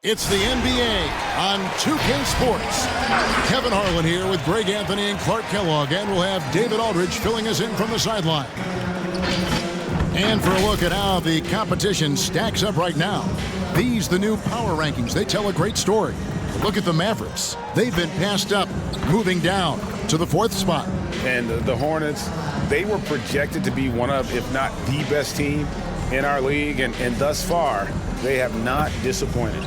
It's the NBA on 2K Sports. Kevin Harlan here with Greg Anthony and Clark Kellogg, and we'll have David Aldridge filling us in from the sideline. And for a look at how the competition stacks up right now, these the new power rankings. They tell a great story. Look at the Mavericks. They've been passed up, moving down to the 4th spot. And the Hornets, they were projected to be one of, if not the best team in our league, and thus far, they have not disappointed.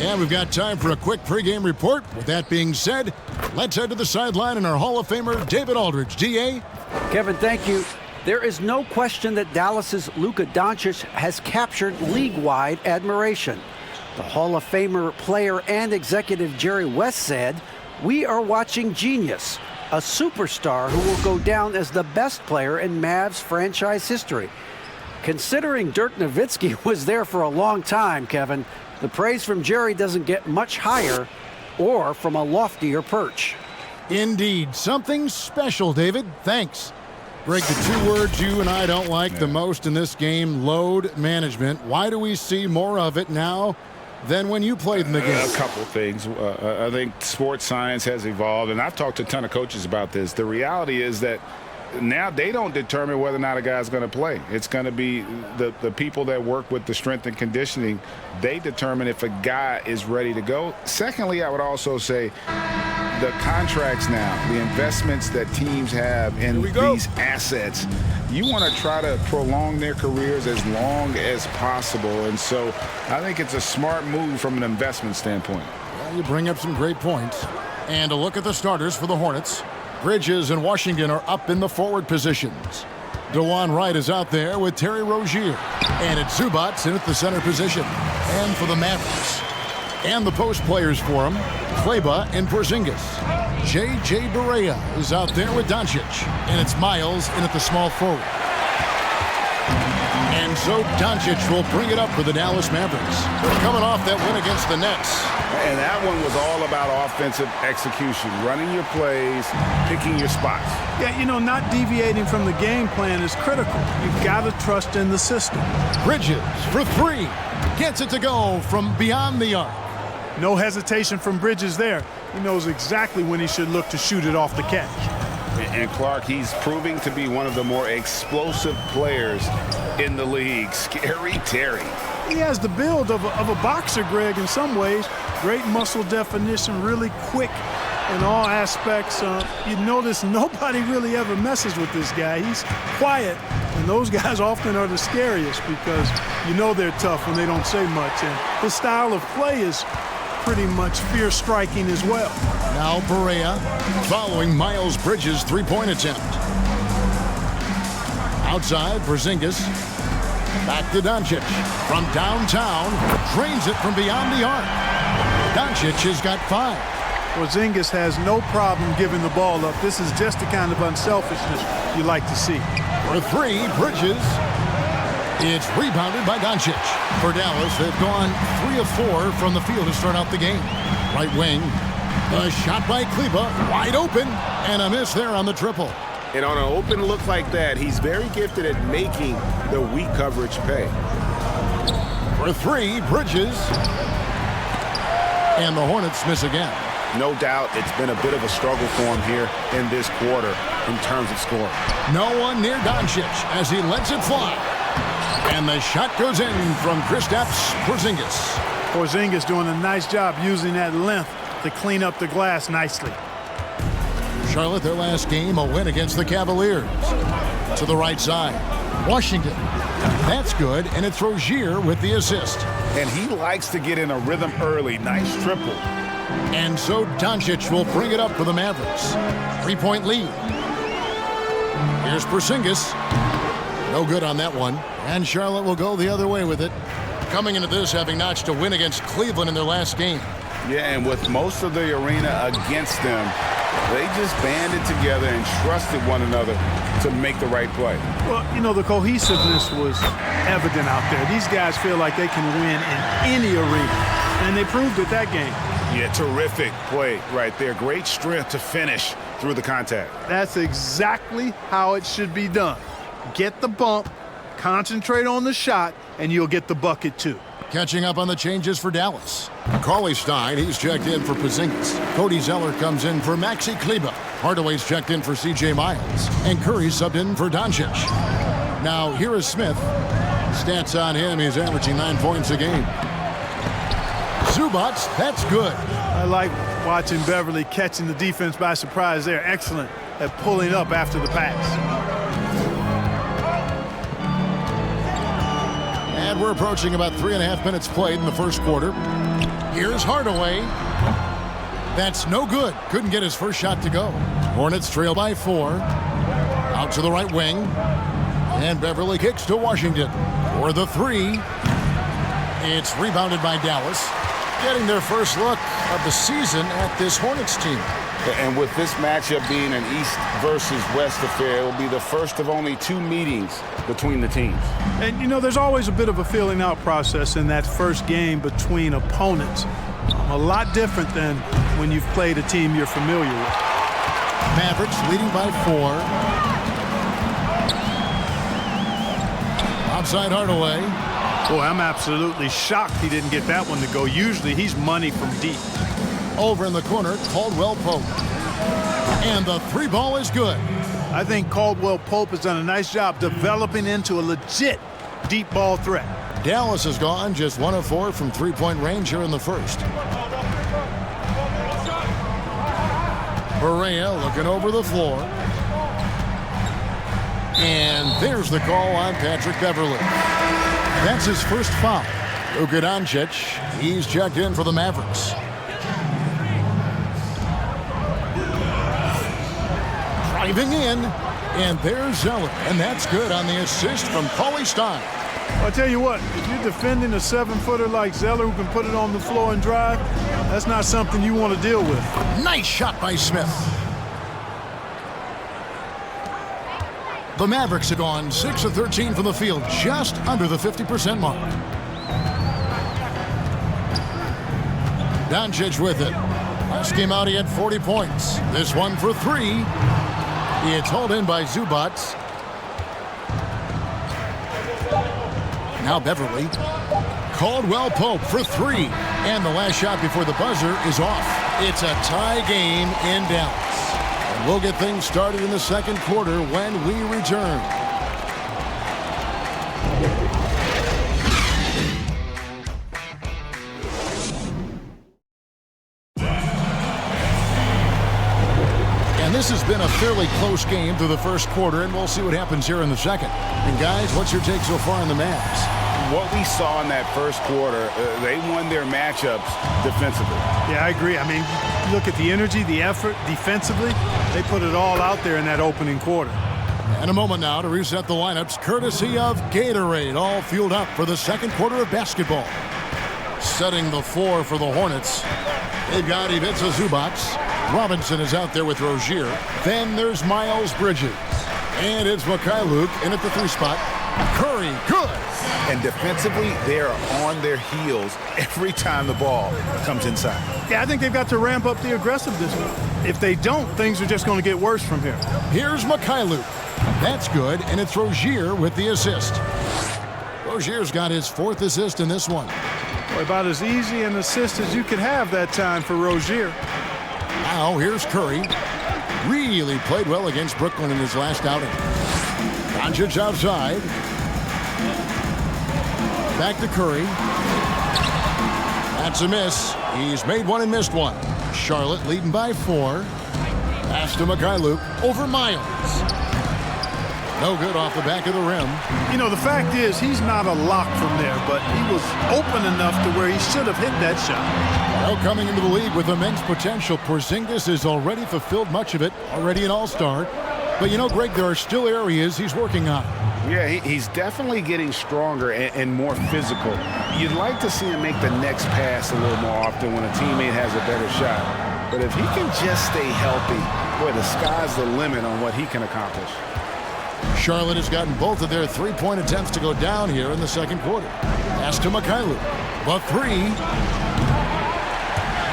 And we've got time for a quick pregame report. With that being said, let's head to the sideline and our Hall of Famer, David Aldridge. D.A.? Kevin, thank you. There is no question that Dallas's Luka Doncic has captured league-wide admiration. The Hall of Famer player and executive Jerry West said, "We are watching genius, a superstar who will go down as the best player in Mavs franchise history." Considering Dirk Nowitzki was there for a long time, Kevin, the praise from Jerry doesn't get much higher or from a loftier perch. Indeed. Something special, David. Thanks. Greg, the two words you and I don't like the most in this game, load management. Why do we see more of it now than when you played in the game? A couple of things. I think sports science has evolved, and I've talked to a ton of coaches about this. The reality is that now they don't determine whether or not a guy's going to play. It's going to be the people that work with the strength and conditioning. They determine if a guy is ready to go. Secondly, I would also say the contracts now, the investments that teams have in these assets, you want to try to prolong their careers as long as possible. And so I think it's a smart move from an investment standpoint. Well, you bring up some great points. And a look at the starters for the Hornets. Bridges and Washington are up in the forward positions. DeJuan Wright is out there with Terry Rozier. And it's Zubats in at the center position. And for the Mavericks. And the post players for him, Kleber and Porzingis. J.J. Barea is out there with Doncic. And it's Miles in at the small forward. And so Doncic will bring it up for the Dallas Mavericks. They're coming off that win against the Nets. And that one was all about offensive execution, running your plays, picking your spots. Yeah, you know, not deviating from the game plan is critical. You've got to trust in the system. Bridges for three. Gets it to go from beyond the arc. No hesitation from Bridges there. He knows exactly when he should look to shoot it off the catch. And Clark, he's proving to be one of the more explosive players in the league. Scary Terry. He has the build of a boxer, Greg, in some ways. Great muscle definition, really quick in all aspects. You notice nobody really ever messes with this guy. He's quiet, and those guys often are the scariest because you know they're tough when they don't say much. And his style of play is pretty much fear-striking as well. Now Barea following Miles Bridges' three-point attempt. Outside, Porzingis. Back to Doncic. From downtown, drains it from beyond the arc. Doncic has got 5. Porzingis has no problem giving the ball up. This is just the kind of unselfishness you like to see. For 3, Bridges. It's rebounded by Doncic. For Dallas, they've gone 3 of 4 from the field to start out the game. Right wing. A shot by Kleber, wide open, and a miss there on the triple. And on an open look like that, he's very gifted at making the weak coverage pay. For 3, Bridges. And the Hornets miss again. No doubt it's been a bit of a struggle for him here in this quarter in terms of scoring. No one near Doncic as he lets it fly. And the shot goes in from Kristaps Porzingis. Porzingis doing a nice job using that length to clean up the glass nicely. Charlotte, their last game, a win against the Cavaliers. To the right side, Washington. That's good, and it's Rozier with the assist. And he likes to get in a rhythm early. Nice triple. And so Doncic will bring it up for the Mavericks. 3-point lead. Here's Porzingis. No good on that one. And Charlotte will go the other way with it. Coming into this, having notched a win against Cleveland in their last game. Yeah, and with most of the arena against them, they just banded together and trusted one another to make the right play. Well, you know, the cohesiveness was evident out there. These guys feel like they can win in any arena, and they proved it that game. Yeah, terrific play right there. Great strength to finish through the contact. That's exactly how it should be done. Get the bump, concentrate on the shot, and you'll get the bucket too. Catching up on the changes for Dallas. Cauley Stein, he's checked in for Porzingis. Cody Zeller comes in for Maxi Kleber. Hardaway's checked in for C.J. Miles. And Curry subbed in for Doncic. Now, here is Smith. Stats on him, he's averaging 9 points a game. Zubac, that's good. I like watching Beverly catching the defense by surprise. They're excellent at pulling up after the pass. And we're approaching about 3.5 minutes played in the first quarter. Here's Hardaway. That's no good. Couldn't get his first shot to go. Hornets trail by 4. Out to the right wing. And Beverly kicks to Washington for the 3. It's rebounded by Dallas. Getting their first look of the season at this Hornets team. And with this matchup being an East versus West affair, it will be the first of only 2 meetings between the teams. And, you know, there's always a bit of a feeling out process in that first game between opponents. A lot different than when you've played a team you're familiar with. Mavericks leading by 4. Outside Hardaway. Boy, I'm absolutely shocked he didn't get that one to go. Usually he's money from deep. Over in the corner, Caldwell Pope. And the 3 ball is good. I think Caldwell Pope has done a nice job developing into a legit deep ball threat. Dallas has gone just 1 of 4 from 3-point range here in the first. Perea looking over the floor. And there's the call on Patrick Beverly. That's his first foul. Luka Doncic, he's checked in for the Mavericks. Driving in, and there's Zeller, and that's good on the assist from Cauley Stein. I'll tell you what, if you're defending a 7-footer like Zeller who can put it on the floor and drive, that's not something you want to deal with. Nice shot by Smith. The Mavericks have gone 6 of 13 from the field, just under the 50% mark. Doncic with it. Last game out, he had 40 points. This one for 3. It's hauled in by Zubac. Now Beverly. Caldwell Pope for 3. And the last shot before the buzzer is off. It's a tie game in Dallas. And we'll get things started in the second quarter when we return. This has been a fairly close game through the first quarter, and we'll see what happens here in the second. And guys, what's your take so far on the Mavs? What we saw in that first quarter, they won their matchups defensively. Yeah, I agree. I mean, look at the energy, the effort defensively. They put it all out there in that opening quarter. And a moment now to reset the lineups, courtesy of Gatorade, all fueled up for the second quarter of basketball. Setting the floor for the Hornets, they've got Ivica Zubac. Robinson is out there with Rozier. Then there's Miles Bridges. And it's Mikhailuk in at the 3 spot. Curry, good. And defensively, they are on their heels every time the ball comes inside. Yeah, I think they've got to ramp up the aggressiveness. If they don't, things are just going to get worse from here. Here's Mikhailuk. That's good, and it's Rozier with the assist. Rozier's got his 4th assist in this one. Boy, about as easy an assist as you could have that time for Rozier. Now here's Curry. Really played well against Brooklyn in his last outing. Doncic outside. Back to Curry. That's a miss. He's made one and missed one. Charlotte leading by 4. Pass to Mikhailuk over Miles. No good off the back of the rim. You know, the fact is he's not a lock from there, but he was open enough to where he should have hit that shot. Well, coming into the league with immense potential, Porzingis has already fulfilled much of it, already an all-star. But you know, Greg, there are still areas he's working on. Yeah, he's definitely getting stronger and more physical. You'd like to see him make the next pass a little more often when a teammate has a better shot. But if he can just stay healthy, boy, the sky's the limit on what he can accomplish. Charlotte has gotten both of their 3-point attempts to go down here in the second quarter. Pass to Mikhailuk. The 3.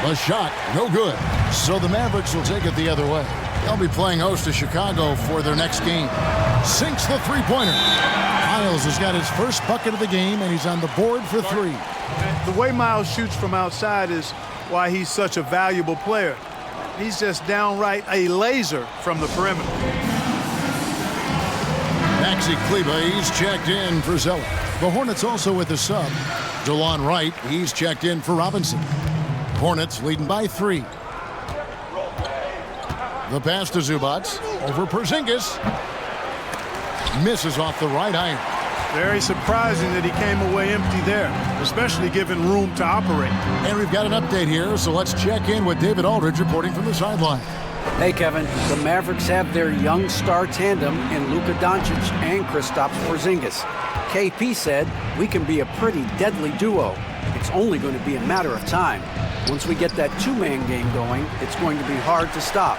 The shot, no good. So the Mavericks will take it the other way. They'll be playing host to Chicago for their next game. Sinks the 3-pointer. Miles has got his first bucket of the game, and he's on the board for 3. The way Miles shoots from outside is why he's such a valuable player. He's just downright a laser from the perimeter. Maxi Kleba, he's checked in for Zeller. The Hornets also with the sub. DeLon Wright, he's checked in for Robinson. Hornets leading by 3. The pass to Zubac. Over Porzingis. Misses off the right iron. Very surprising that he came away empty there, especially given room to operate. And we've got an update here, so let's check in with David Aldridge reporting from the sideline. Hey, Kevin. The Mavericks have their young star tandem in Luka Doncic and Kristaps Porzingis. KP said, "We can be a pretty deadly duo. It's only going to be a matter of time. Once we get that two-man game going, it's going to be hard to stop."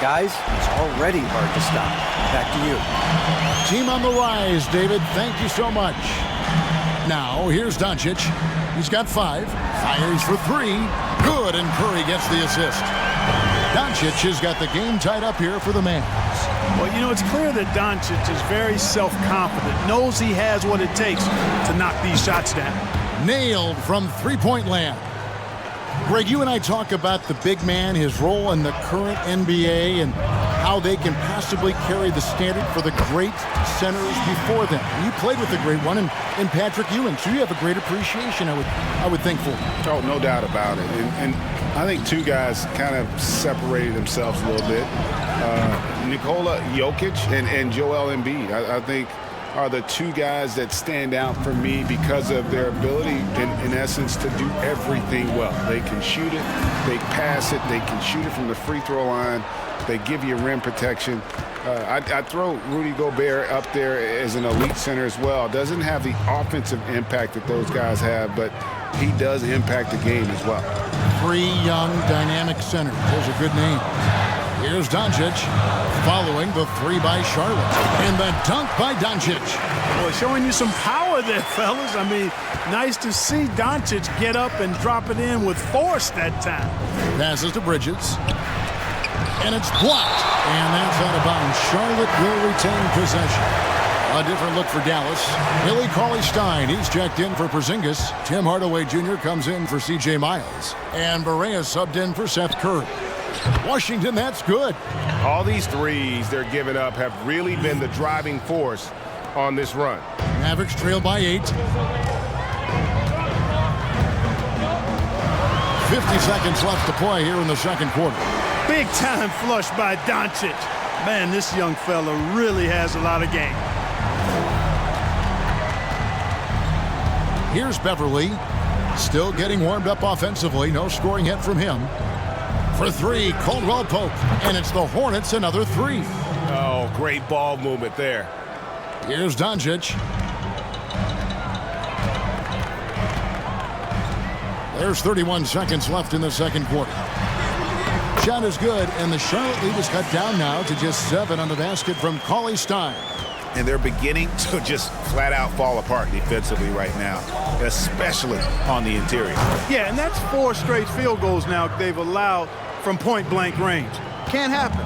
Guys, it's already hard to stop. Back to you. Team on the rise, David. Thank you so much. Now, here's Doncic. He's got 5. Fires for 3. Good, and Curry gets the assist. Doncic has got the game tied up here for the Mavs. Well, you know, it's clear that Doncic is very self-confident, knows he has what it takes to knock these shots down. Nailed from three-point land. Greg, you and I talk about the big man, his role in the current NBA, and how they can possibly carry the standard for the great centers before them. You played with the great one in Patrick Ewing, so you have a great appreciation, I would think, for him. Oh, no doubt about it. And I think two guys kind of separated themselves a little bit. Nikola Jokic and Joel Embiid, I think, are the two guys that stand out for me because of their ability, in essence, to do everything well. They can shoot it, they pass it, they can shoot it from the free throw line, they give you rim protection. I throw Rudy Gobert up there as an elite center as well. Doesn't have the offensive impact that those guys have, but he does impact the game as well. 3 young, dynamic centers. Those are good names. Here's Doncic, following the 3 by Charlotte. And the dunk by Doncic. Boy, showing you some power there, fellas. I mean, nice to see Doncic get up and drop it in with force that time. Passes to Bridges. And it's blocked. And that's out of bounds. Charlotte will retain possession. A different look for Dallas. Billy Cauley-Stein, he's checked in for Porzingis. Tim Hardaway Jr. comes in for C.J. Miles. And Barea subbed in for Seth Curry. Washington, that's good. All these threes they're giving up have really been the driving force on this run. Mavericks trail by 8. 50 seconds left to play here in the second quarter. Big time flush by Doncic. Man, this young fella really has a lot of game. Here's Beverly, still getting warmed up offensively. No scoring hit from him. For 3, Caldwell Pope, and it's the Hornets another 3. Oh, great ball movement there. Here's Doncic. There's 31 seconds left in the second quarter. Shot is good, and the Charlotte lead is cut down now to just 7 on the basket from Cauley-Stein. And they're beginning to just flat out fall apart defensively right now, especially on the interior. Yeah, and that's 4 straight field goals now they've allowed from point-blank range. Can't happen.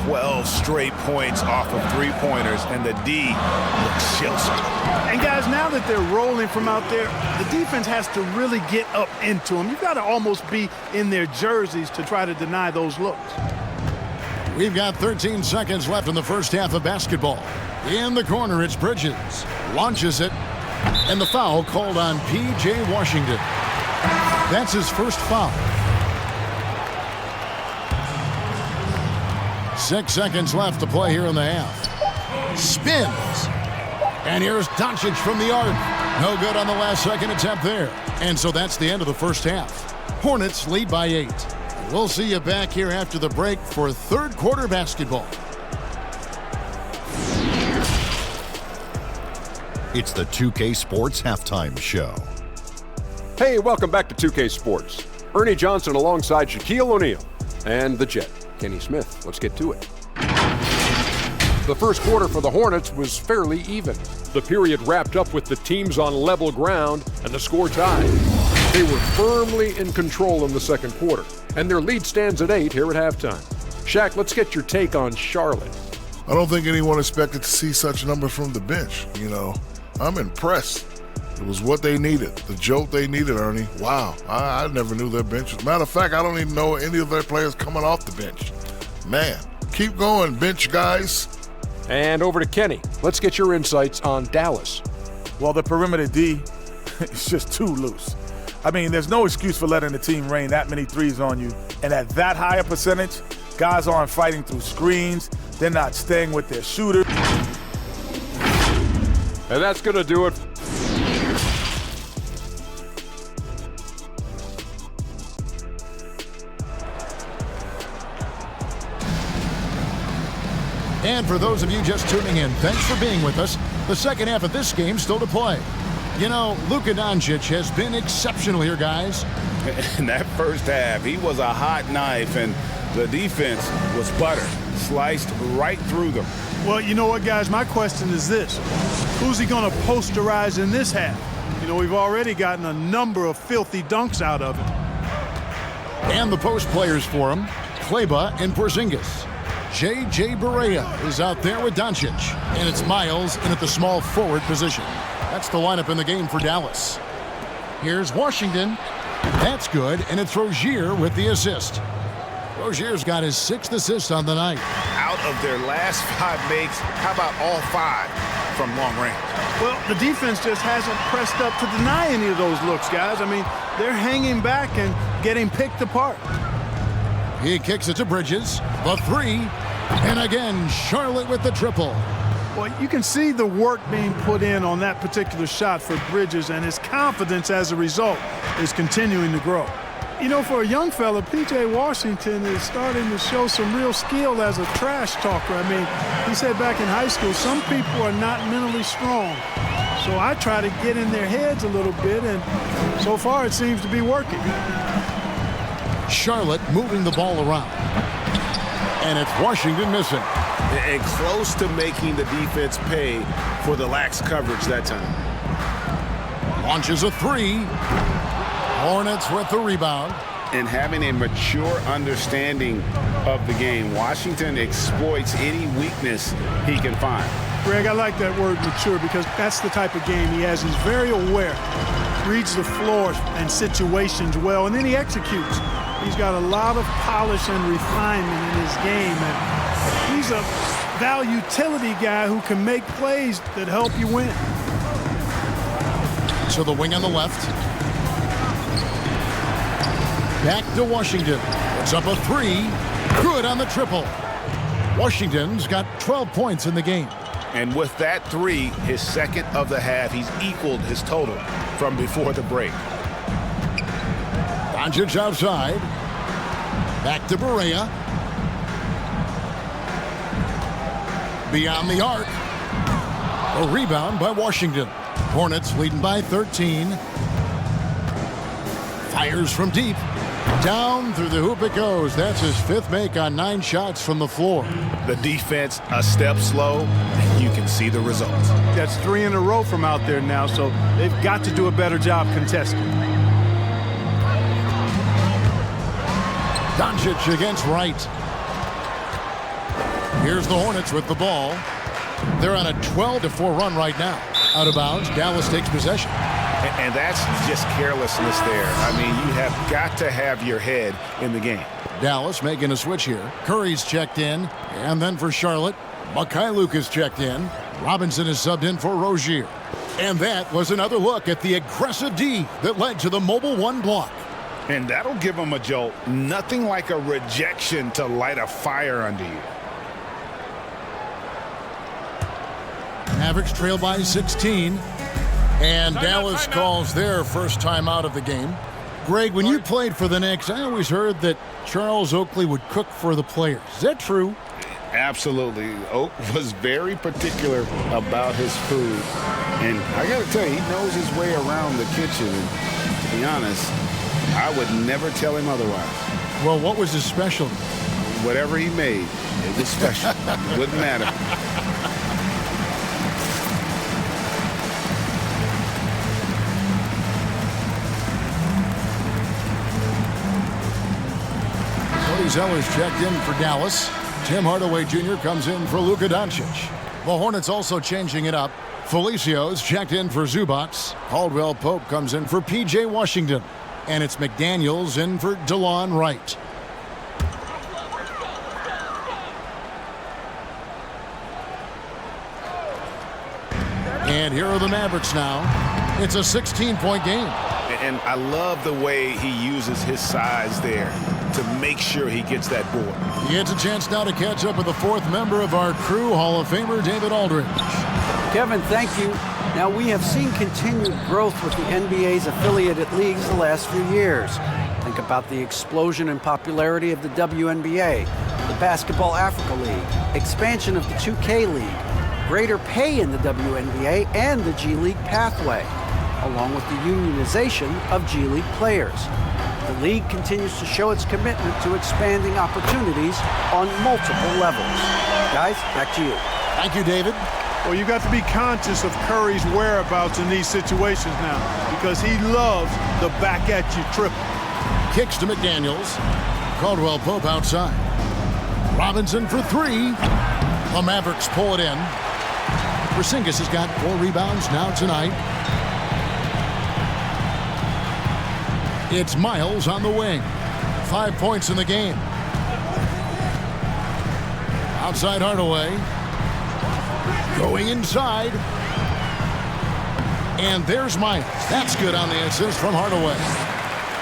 12 straight points off of three-pointers, and the D looks shell-shocked. And guys, now that they're rolling from out there, the defense has to really get up into them. You've got to almost be in their jerseys to try to deny those looks. We've got 13 seconds left in the first half of basketball. In the corner, it's Bridges. Launches it. And the foul called on P.J. Washington. That's his first foul. 6 seconds left to play here in the half. Spins. And here's Doncic from the arc. No good on the last second attempt there. And so that's the end of the first half. Hornets lead by 8. We'll see you back here after the break for third quarter basketball. It's the 2K Sports Halftime Show. Hey, welcome back to 2K Sports. Ernie Johnson alongside Shaquille O'Neal and the Jet, Kenny Smith. Let's get to it. The first quarter for the Hornets was fairly even. The period wrapped up with the teams on level ground and the score tied. They were firmly in control in the second quarter, and their lead stands at 8 here at halftime. Shaq, let's get your take on Charlotte. I don't think anyone expected to see such numbers from the bench. I'm impressed. It was what they needed, the jolt they needed, Ernie. Wow, I never knew their bench. As a matter of fact, I don't even know any of their players coming off the bench. Man, keep going, bench guys. And over to Kenny. Let's get your insights on Dallas. Well, the perimeter D is just too loose. I mean, there's no excuse for letting the team rain that many threes on you. And at that higher percentage, guys aren't fighting through screens. They're not staying with their shooter. And that's going to do it. And for those of you just tuning in, thanks for being with us. The second half of this game still to play. You know, Luka Doncic has been exceptional here, guys. In that first half, he was a hot knife, and the defense was butter, sliced right through them. Well, you know what, guys? My question is this. Who's he going to posterize in this half? You know, we've already gotten a number of filthy dunks out of him. And the post players for him, Kleba and Porzingis. J.J. Barea is out there with Doncic. And it's Miles in at the small forward position. That's the lineup in the game for Dallas. Here's Washington. That's good, and it's Rozier with the assist. Rozier's got his 6th assist on the night. Out of their last 5 makes, how about all 5 from long range? Well, the defense just hasn't pressed up to deny any of those looks, guys. I mean, they're hanging back and getting picked apart. He kicks it to Bridges. The 3. And again, Charlotte with the triple. Well, you can see the work being put in on that particular shot for Bridges, and his confidence as a result is continuing to grow. You know, for a young fella, P.J. Washington is starting to show some real skill as a trash talker. I mean, he said back in high school, some people are not mentally strong. So I try to get in their heads a little bit, and so far it seems to be working. Charlotte moving the ball around. And it's Washington missing. And close to making the defense pay for the lax coverage that time. Launches a 3. Hornets with the rebound. And having a mature understanding of the game, Washington exploits any weakness he can find. Greg, I like that word mature because that's the type of game he has. He's very aware, reads the floor and situations well, and then he executes. He's got a lot of polish and refinement in his game, and he's a value-utility guy who can make plays that help you win. So the wing on the left. Back to Washington. It's up a 3. Good on the triple. Washington's got 12 points in the game. And with that 3, his 2nd of the half, he's equaled his total from before the break. Doncic outside. Back to Barea. Beyond the arc. A rebound by Washington. Hornets leading by 13. Fires from deep. Down through the hoop it goes. That's his 5th make on 9 shots from the floor. The defense a step slow. You can see the results. That's 3 in a row from out there now, so they've got to do a better job contesting. Doncic against Wright. Here's the Hornets with the ball. They're on a 12-4 run right now. Out of bounds, Dallas takes possession. And that's just carelessness there. I mean, you have got to have your head in the game. Dallas making a switch here. Curry's checked in. And then for Charlotte, Mikhailuk is checked in. Robinson is subbed in for Rozier. And that was another look at the aggressive D that led to the mobile 1 block. And that'll give them a jolt. Nothing like a rejection to light a fire under you. Mavericks trail by 16. And Dallas calls their first time out of the game. Greg, when you played for the Knicks, I always heard that Charles Oakley would cook for the players. Is that true? Absolutely. Oak was very particular about his food. And I got to tell you, he knows his way around the kitchen. And to be honest, I would never tell him otherwise. Well, what was his specialty? Whatever he made, it was special. It wouldn't matter. Zeller's checked in for Dallas. Tim Hardaway Jr. comes in for Luka Doncic. The Hornets also changing it up. Felicio's checked in for Zubac. Caldwell Pope comes in for P.J. Washington. And it's McDaniels in for DeLon Wright. And here are the Mavericks now. It's a 16-point game. And I love the way he uses his size there to make sure he gets that board. He gets a chance now to catch up with the fourth member of our crew, Hall of Famer David Aldridge. Kevin, thank you. Now, we have seen continued growth with the NBA's affiliated leagues the last few years. Think about the explosion in popularity of the WNBA, the Basketball Africa League, expansion of the 2K League, greater pay in the WNBA and the G League pathway, along with the unionization of G League players. The league continues to show its commitment to expanding opportunities on multiple levels. Guys, back to you. Thank you, David. Well, you got to be conscious of Curry's whereabouts in these situations now because he loves the back-at-you triple. Kicks to McDaniels. Caldwell Pope outside. Robinson for three. The Mavericks pull it in. Porzingis has got 4 rebounds now tonight. It's Miles on the wing. 5 points in the game. Outside Hardaway. Going inside. And there's Miles. That's good on the assist from Hardaway.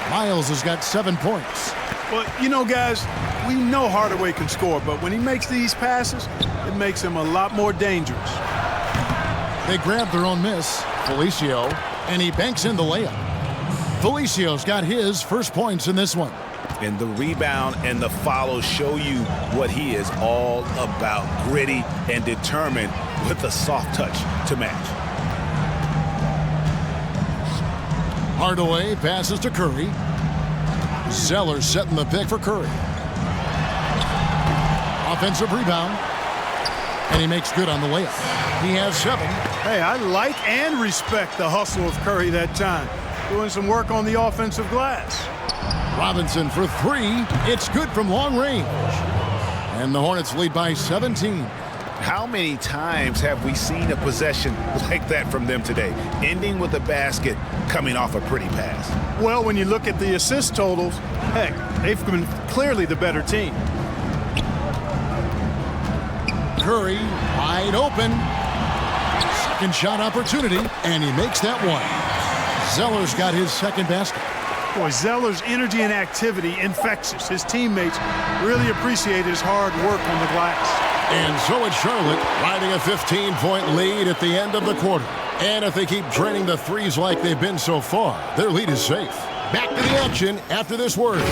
Miles has got 7 points. Well, you know, guys, we know Hardaway can score, but when he makes these passes, it makes him a lot more dangerous. They grab their own miss, Felicio, and he banks in the layup. Felicio's got his first points in this one. And the rebound and the follow show you what he is all about. Gritty and determined with a soft touch to match. Hardaway passes to Curry. Zeller setting the pick for Curry. Offensive rebound. And he makes good on the layup. He has 7. Hey, I like and respect the hustle of Curry that time. Doing some work on the offensive glass. Robinson for 3. It's good from long range. And the Hornets lead by 17. How many times have we seen a possession like that from them today, ending with a basket coming off a pretty pass? Well, when you look at the assist totals, heck, they've been clearly the better team. Curry wide open. Second shot opportunity, and he makes that one. Zeller's got his second basket. Boy, Zeller's energy and activity infectious. His teammates really appreciate his hard work on the glass. And so it's Charlotte riding a 15-point lead at the end of the quarter. And if they keep draining the threes like they've been so far, their lead is safe. Back to the action after this word.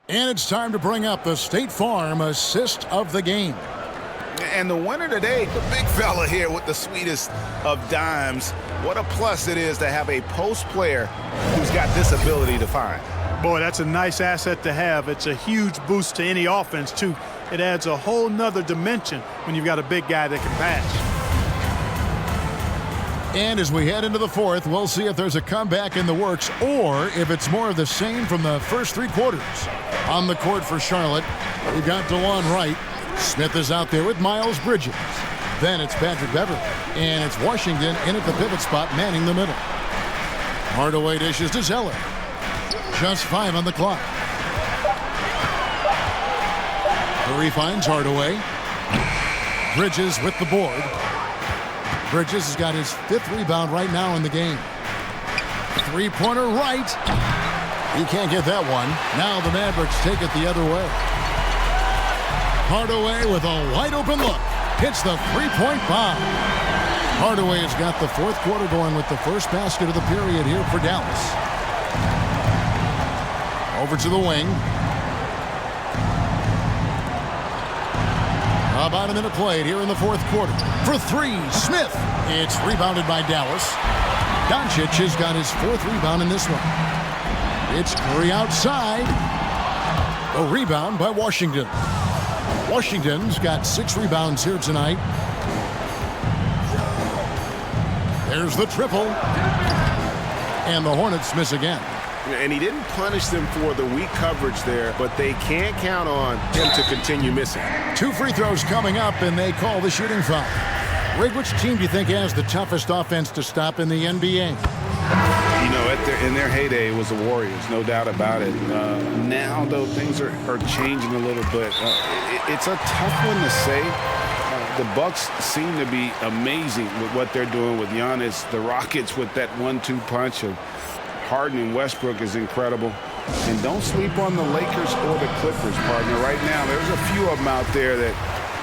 And it's time to bring up the State Farm assist of the game. And the winner today, the big fella here with the sweetest of dimes. What a plus it is to have a post player who's got this ability to find. Boy, that's a nice asset to have. It's a huge boost to any offense, too. It adds a whole nother dimension when you've got a big guy that can pass. And as we head into the fourth, we'll see if there's a comeback in the works or if it's more of the same from the first 3 quarters. On the court for Charlotte, we've got DeLon Wright. Smith is out there with Miles Bridges. Then it's Patrick Beverley. And it's Washington in at the pivot spot, manning the middle. Hardaway dishes to Zeller. Just 5 on the clock. Curry finds Hardaway. Bridges with the board. Bridges has got his 5th rebound right now in the game. 3-pointer right. He can't get that one. Now the Mavericks take it the other way. Hardaway with a wide open look. Hits the 3-point bomb. Hardaway has got the 4th quarter going with the first basket of the period here for Dallas. Over to the wing. About a minute played here in the 4th quarter. For 3, Smith. It's rebounded by Dallas. Doncic has got his 4th rebound in this one. It's Curry outside. A rebound by Washington. Washington's got 6 rebounds here tonight. There's the triple. And the Hornets miss again. And he didn't punish them for the weak coverage there, but they can't count on him to continue missing. 2 free throws coming up, and they call the shooting foul. Rig, which team do you think has the toughest offense to stop in the NBA? You know, in their heyday, it was the Warriors, no doubt about it. Now, though, things are changing a little bit. It's a tough one to say. The Bucks seem to be amazing with what they're doing with Giannis. The Rockets with that 1-2 punch of Harden and Westbrook is incredible. And don't sleep on the Lakers or the Clippers, partner. Right now, there's a few of them out there that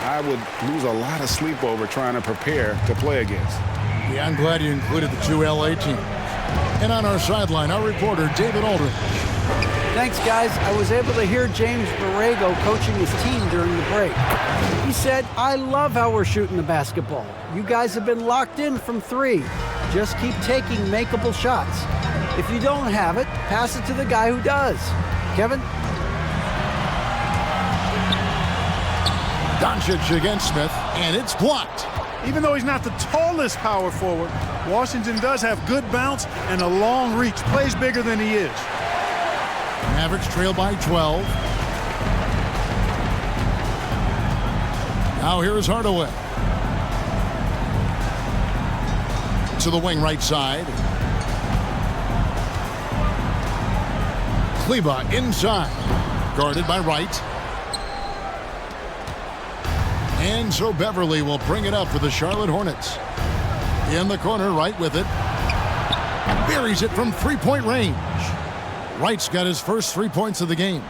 I would lose a lot of sleep over trying to prepare to play against. Yeah, I'm glad you included the 2 LA teams. And on our sideline, our reporter, David Aldridge. Thanks, guys. I was able to hear James Borrego coaching his team during the break. He said, I love how we're shooting the basketball. You guys have been locked in from 3. Just keep taking makeable shots. If you don't have it, pass it to the guy who does. Kevin? Doncic against Smith, and it's blocked. Even though he's not the tallest power forward, Washington does have good bounce and a long reach. Plays bigger than he is. Mavericks trail by 12. Now here's Hardaway. To the wing right side. Kleba inside. Guarded by Wright. And so Beverly will bring it up for the Charlotte Hornets. In the corner, Wright with it. Buries it from 3-point range. Wright's got his first 3 points of the game.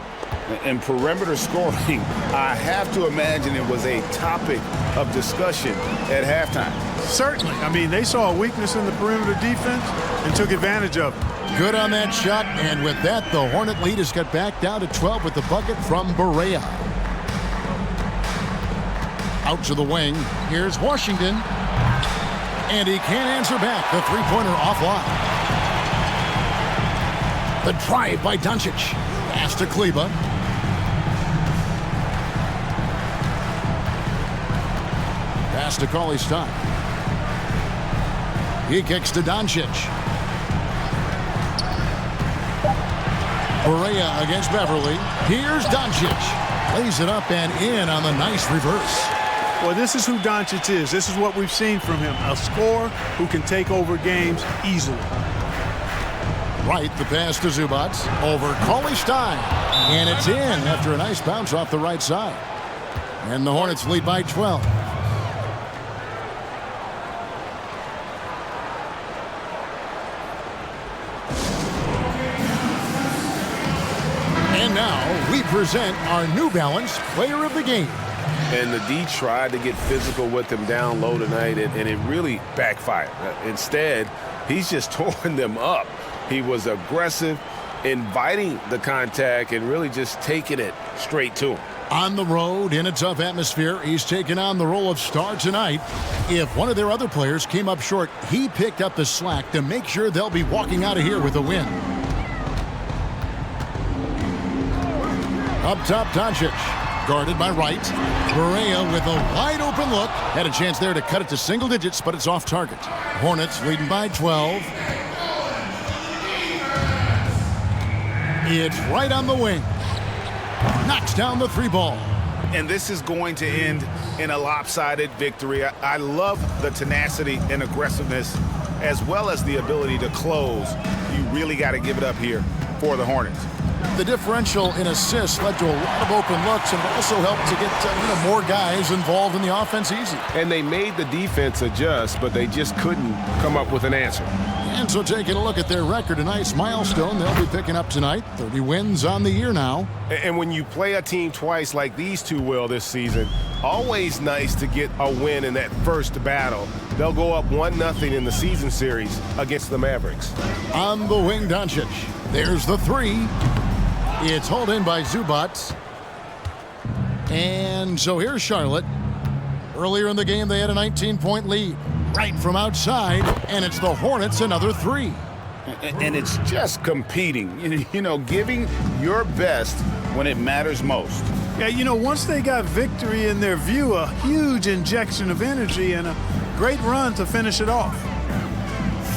And perimeter scoring, I have to imagine it was a topic of discussion at halftime. Certainly. I mean, they saw a weakness in the perimeter defense and took advantage of it. Good on that shot, and with that, the Hornet lead has got back down to 12 with the bucket from Barea. Out to the wing. Here's Washington. And he can't answer back. The three-pointer offline. The drive by Doncic. Pass to Kleba. Pass to Cauley-Stein. He kicks to Doncic. Barea against Beverly. Here's Doncic. Lays it up and in on the nice reverse. Well, this is who Doncic is. This is what we've seen from him. A scorer who can take over games easily. Right, the pass to Zubac. Over Cauley-Stein. And it's in after a nice bounce off the right side. And the Hornets lead by 12. And now we present our New Balance Player of the Game. And the D tried to get physical with him down low tonight, and it really backfired. Instead, he's just torn them up. He was aggressive, inviting the contact, and really just taking it straight to him. On the road, in a tough atmosphere, he's taken on the role of star tonight. If one of their other players came up short, he picked up the slack to make sure they'll be walking out of here with a win. Up top, Doncic. Guarded by Wright. Barea with a wide-open look. Had a chance there to cut it to single digits, but it's off target. Hornets leading by 12. It's right on the wing. Knocks down the 3 ball. And this is going to end in a lopsided victory. I love the tenacity and aggressiveness as well as the ability to close. You really got to give it up here for the Hornets. The differential in assists led to a lot of open looks and also helped to get more guys involved in the offense easy. And they made the defense adjust, but they just couldn't come up with an answer. And so taking a look at their record, a nice milestone they'll be picking up tonight. 30 wins on the year now. And when you play a team twice like these two will this season, always nice to get a win in that first battle. They'll go up 1-0 in the season series against the Mavericks. On the wing, Doncic. There's the 3. It's hauled in by Zubac. And so here's Charlotte. Earlier in the game, they had a 19-point lead. Right from outside, and it's the Hornets, another 3. And it's just competing, giving your best when it matters most. Yeah, once they got victory in their view, a huge injection of energy and a great run to finish it off.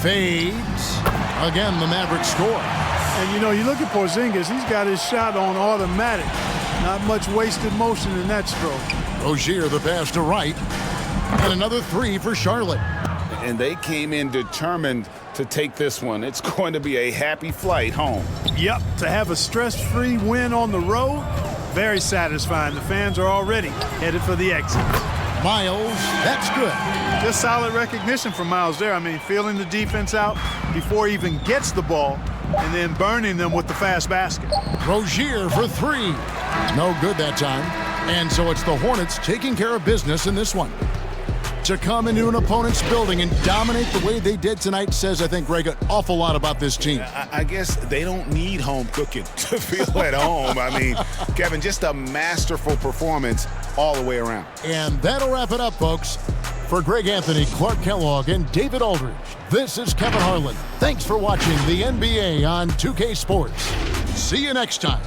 Fades. Again, the Mavericks score. And, you look at Porzingis, he's got his shot on automatic. Not much wasted motion in that stroke. Rozier, the pass to Wright. And another three for Charlotte. And they came in determined to take this one. It's going to be a happy flight home. Yep, to have a stress-free win on the road, very satisfying. The fans are already headed for the exit. Miles, that's good. Just solid recognition from Miles there. I mean, feeling the defense out before he even gets the ball and then burning them with the fast basket. Rozier for three. No good that time. And so it's the Hornets taking care of business in this one. To come into an opponent's building and dominate the way they did tonight says, I think, Greg, an awful lot about this team. I guess they don't need home cooking to feel at home. I mean, Kevin, just a masterful performance all the way around. And that'll wrap it up, folks. For Greg Anthony, Clark Kellogg, and David Aldridge, this is Kevin Harlan. Thanks for watching the NBA on 2K Sports. See you next time.